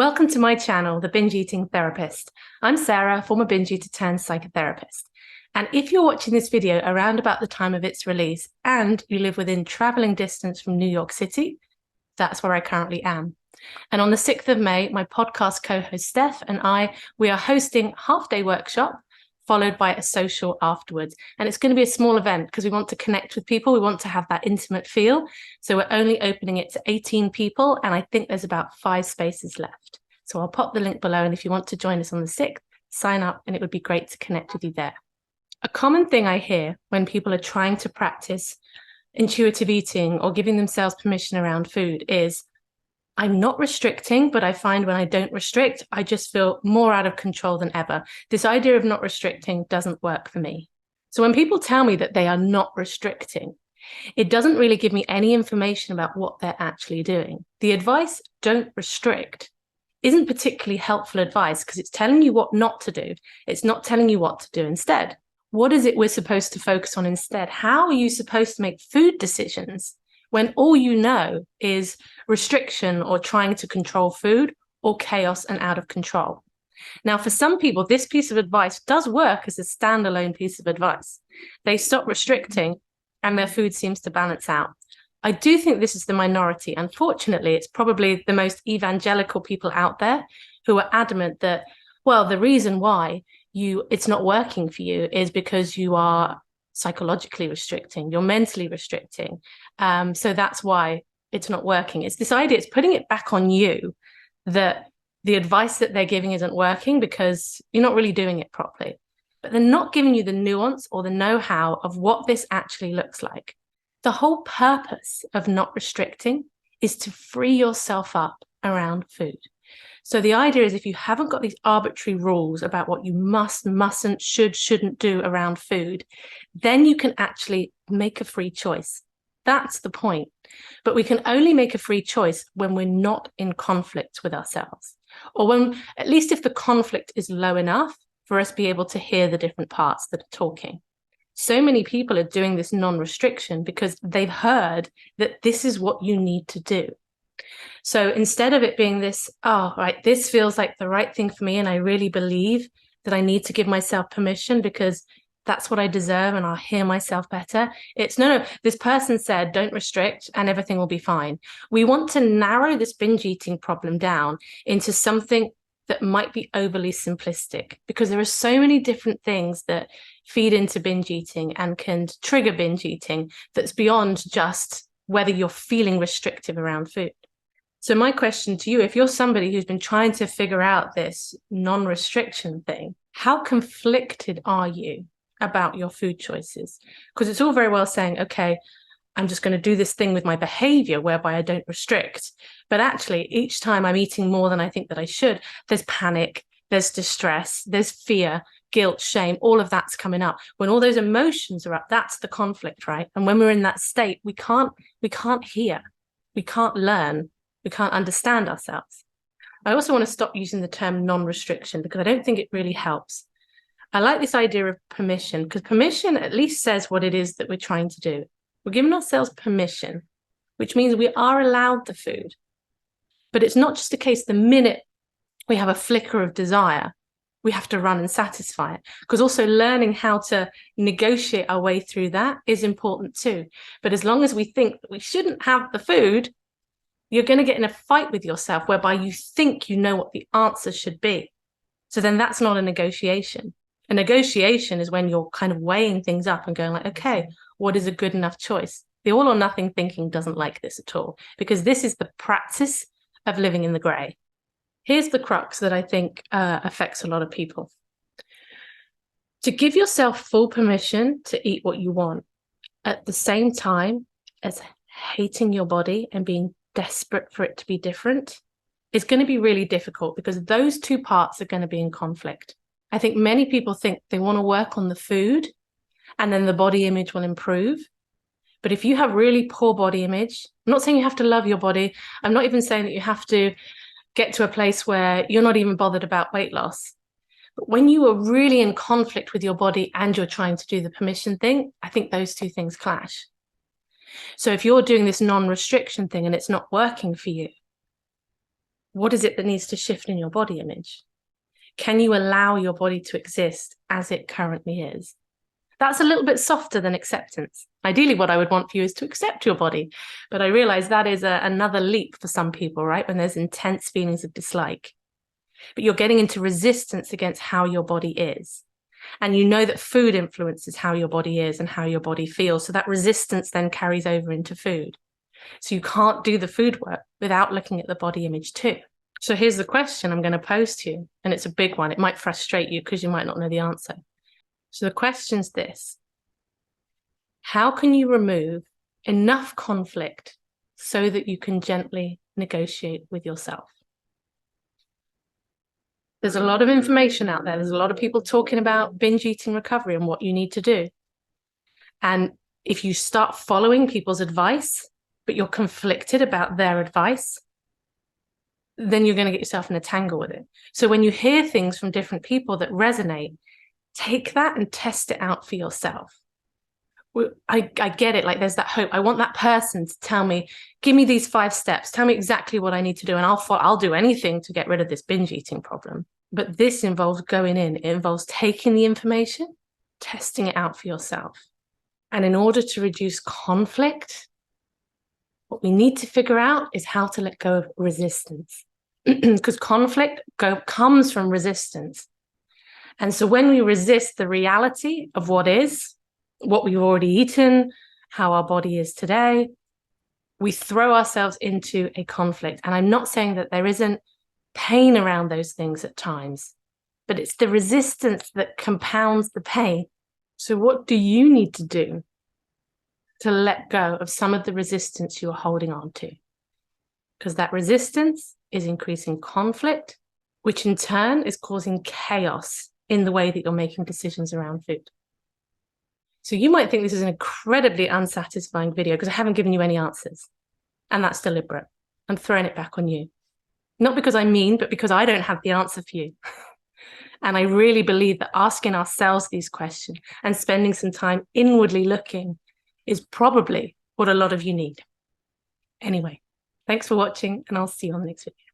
Welcome to my channel, The Binge Eating Therapist. I'm Sarah, former binge eater turned psychotherapist. And if you're watching this video around about the time of its release and you live within traveling distance from New York City, that's where I currently am. And on the 6th of May, my podcast co-host Steph and we are hosting a half-day workshop followed by a social afterwards. And it's going to be a small event because we want to connect with people. We want to have that intimate feel. So we're only opening it to 18 people. And I think there's about 5 spaces left. So I'll pop the link below. And if you want to join us on the 6th, sign up and it would be great to connect with you there. A common thing I hear when people are trying to practice intuitive eating or giving themselves permission around food is, I'm not restricting, but I find when I don't restrict, I just feel more out of control than ever. This idea of not restricting doesn't work for me. So when people tell me that they are not restricting, it doesn't really give me any information about what they're actually doing. The advice, don't restrict, isn't particularly helpful advice because it's telling you what not to do. It's not telling you what to do instead. What is it we're supposed to focus on instead? How are you supposed to make food decisions when all you know is restriction or trying to control food or chaos and out of control? Now, for some people, this piece of advice does work as a standalone piece of advice. They stop restricting and their food seems to balance out. I do think this is the minority. Unfortunately, it's probably the most evangelical people out there who are adamant that, well, the reason why it's not working for you is because you are psychologically restricting, you're mentally restricting. So that's why it's not working. It's this idea, it's putting it back on you that the advice that they're giving isn't working because you're not really doing it properly. But they're not giving you the nuance or the know-how of what this actually looks like. The whole purpose of not restricting is to free yourself up around food. So the idea is if you haven't got these arbitrary rules about what you must, mustn't, should, shouldn't do around food, then you can actually make a free choice. That's the point. But we can only make a free choice when we're not in conflict with ourselves, or when, at least if the conflict is low enough for us to be able to hear the different parts that are talking. So many people are doing this non-restriction because they've heard that this is what you need to do. So instead of it being this, oh, right, this feels like the right thing for me, and I really believe that I need to give myself permission because that's what I deserve and I'll hear myself better. It's no, this person said, don't restrict and everything will be fine. We want to narrow this binge eating problem down into something that might be overly simplistic because there are so many different things that feed into binge eating and can trigger binge eating that's beyond just whether you're feeling restrictive around food. So my question to you, if you're somebody who's been trying to figure out this non-restriction thing, how conflicted are you about your food choices? Because it's all very well saying, okay, I'm just going to do this thing with my behavior whereby I don't restrict. But actually, each time I'm eating more than I think that I should, there's panic, there's distress, there's fear, guilt, shame, all of that's coming up. When all those emotions are up, that's the conflict, right? And when we're in that state, we can't hear, we can't learn, we can't understand ourselves. I also want to stop using the term non-restriction because I don't think it really helps. I like this idea of permission because permission at least says what it is that we're trying to do. We're giving ourselves permission, which means we are allowed the food. But it's not just a case the minute we have a flicker of desire, we have to run and satisfy it. Because also learning how to negotiate our way through that is important too. But as long as we think that we shouldn't have the food, you're going to get in a fight with yourself whereby you think you know what the answer should be. So then that's not a negotiation. A negotiation is when you're kind of weighing things up and going like, okay, what is a good enough choice? The all or nothing thinking doesn't like this at all because this is the practice of living in the gray. Here's the crux that I think affects a lot of people. To give yourself full permission to eat what you want at the same time as hating your body and being desperate for it to be different is going to be really difficult because those two parts are going to be in conflict. I think many people think they want to work on the food and then the body image will improve. But if you have really poor body image, I'm not saying you have to love your body. I'm not even saying that you have to get to a place where you're not even bothered about weight loss. But when you are really in conflict with your body and you're trying to do the permission thing, I think those two things clash. So if you're doing this non-restriction thing and it's not working for you, What is it that needs to shift in your body image? Can you allow your body to exist as it currently is? That's a little bit softer than acceptance. Ideally, what I would want for you is to accept your body. But I realize that is another leap for some people, right? When there's intense feelings of dislike. But you're getting into resistance against how your body is. And you know that food influences how your body is and how your body feels. So that resistance then carries over into food. So you can't do the food work without looking at the body image too. So here's the question I'm going to pose to you. And it's a big one. It might frustrate you because you might not know the answer. So the question's this: how can you remove enough conflict so that you can gently negotiate with yourself? There's a lot of information out there. There's a lot of people talking about binge eating recovery and what you need to do. And if you start following people's advice, but you're conflicted about their advice, then you're going to get yourself in a tangle with it. So when you hear things from different people that resonate, take that and test it out for yourself. I get it. Like, there's that hope. I want that person to tell me, give me these 5 steps, tell me exactly what I need to do, and I'll do anything to get rid of this binge eating problem. But this involves going in. It involves taking the information, testing it out for yourself. And in order to reduce conflict, what we need to figure out is how to let go of resistance. Because conflict comes from resistance. And so when we resist the reality of what is, what we've already eaten, how our body is today, we throw ourselves into a conflict. And I'm not saying that there isn't pain around those things at times, but it's the resistance that compounds the pain. So what do you need to do to let go of some of the resistance you're holding on to? Because that resistance is increasing conflict, which in turn is causing chaos in the way that you're making decisions around food. So you might think this is an incredibly unsatisfying video because I haven't given you any answers. And that's deliberate. I'm throwing it back on you. Not because I'm mean, but because I don't have the answer for you. And I really believe that asking ourselves these questions and spending some time inwardly looking is probably what a lot of you need. Anyway, thanks for watching, and I'll see you on the next video.